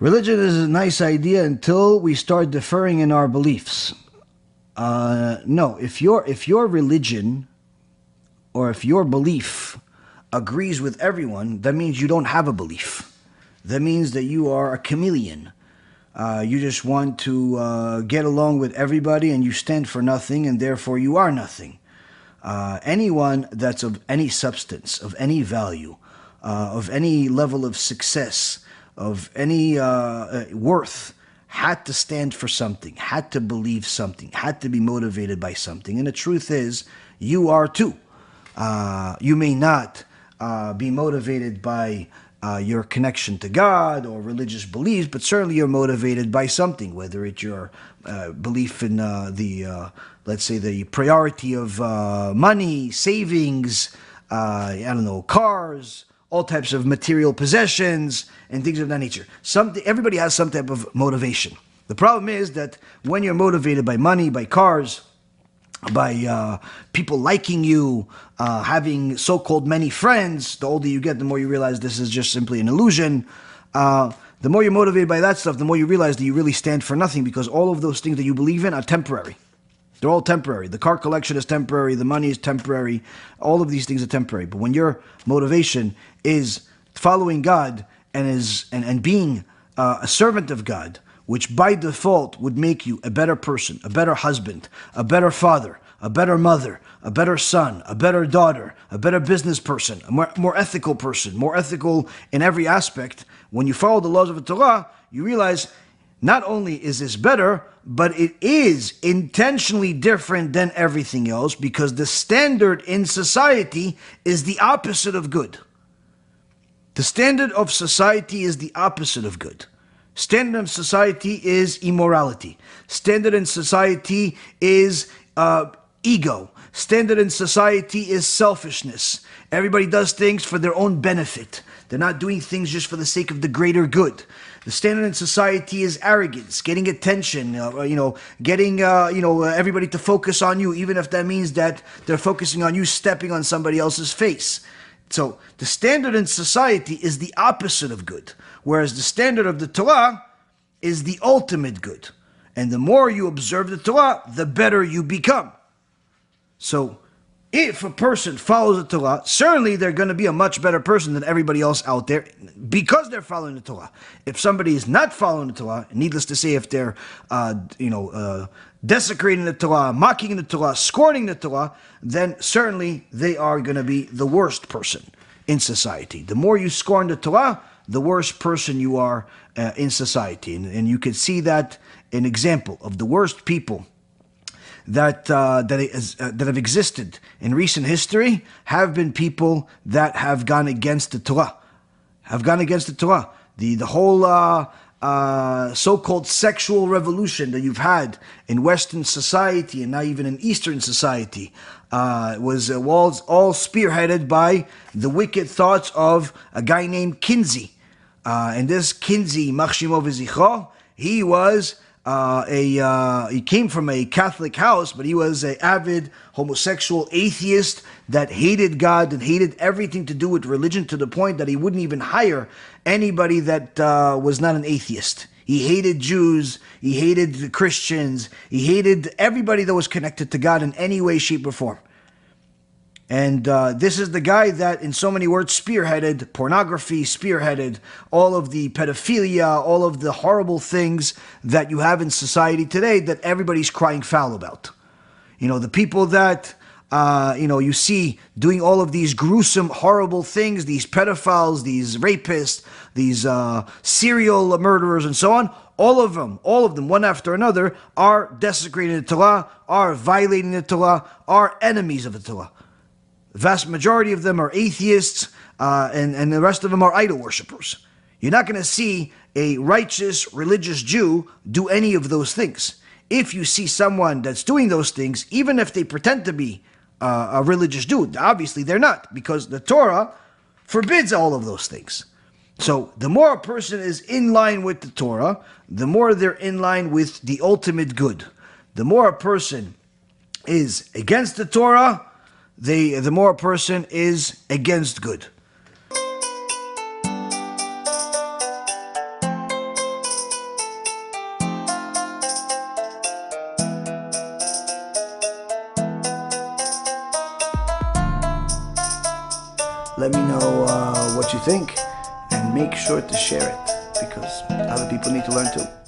Religion is a nice idea until we start differing in our beliefs. No, if your religion or if your belief agrees with everyone, that means you don't have a belief. That means that you are a chameleon. You just want to get along with everybody and you stand for nothing and therefore you are nothing. Anyone that's of any substance, of any value, of any level of success, of any worth, had to stand for something, had to believe something, had to be motivated by something. And the truth is, you are too. You may not be motivated by your connection to God or religious beliefs, but certainly you're motivated by something, whether it's your belief in let's say the priority of money, savings, cars, all types of material possessions, and things of that nature. Everybody has some type of motivation. The problem is that when you're motivated by money, by cars, by people liking you, having so-called many friends, the older you get, the more you realize this is just simply an illusion. The more you're motivated by that stuff, the more you realize that you really stand for nothing, because all of those things that you believe in are temporary. They're all temporary. The car collection is temporary. The money is temporary. All of these things are temporary. But when your motivation is following God and being a servant of God, which by default would make you a better person, a better husband, a better father, a better mother, a better son, a better daughter, a better business person, a more ethical person, more ethical in every aspect, when you follow the laws of the Torah, you realize not only is this better, but it is intentionally different than everything else, because the standard in society is the opposite of good. The standard of society is the opposite of good. Standard of society is immorality. Standard in society is ego. Standard in society is selfishness. Everybody does things for their own benefit. They're not doing things just for the sake of the greater good. The standard in society is arrogance, getting attention, getting everybody to focus on you, even if that means that they're focusing on you stepping on somebody else's face. So the standard in society is the opposite of good, whereas the standard of the Torah is the ultimate good. And the more you observe the Torah, the better you become. So if a person follows the Torah, certainly they're going to be a much better person than everybody else out there because they're following the Torah. If somebody is not following the Torah, needless to say, if they're desecrating the Torah, mocking the Torah, scorning the Torah, then certainly they are going to be the worst person in society. The more you scorn the Torah, the worst person you are in society. And you can see that an example of the worst people that have existed in recent history have been people that have gone against the Torah. The whole so-called sexual revolution that you've had in Western society and now even in Eastern society was all spearheaded by the wicked thoughts of a guy named Kinsey. And this Kinsey, Mach Shemo v'zichro, he was he came from a Catholic house, but he was an avid homosexual atheist that hated God and hated everything to do with religion, to the point that he wouldn't even hire anybody that was not an atheist. He hated Jews, he hated the Christians, he hated everybody that was connected to God in any way, shape, or form. And this is the guy that, in so many words, spearheaded pornography, spearheaded all of the pedophilia, all of the horrible things that you have in society today that everybody's crying foul about. The people that, you see doing all of these gruesome, horrible things, these pedophiles, these rapists, these serial murderers and so on, all of them, one after another, are desecrating the Torah, are violating the Torah, are enemies of the Torah. The vast majority of them are atheists, and the rest of them are idol worshippers. You're not going to see a righteous, religious Jew do any of those things. If you see someone that's doing those things, even if they pretend to be a religious Jew, obviously they're not, because the Torah forbids all of those things. So the more a person is in line with the Torah, the more they're in line with the ultimate good. The more a person is against the Torah, the more a person is against good. Let me know what you think, and make sure to share it, because other people need to learn too.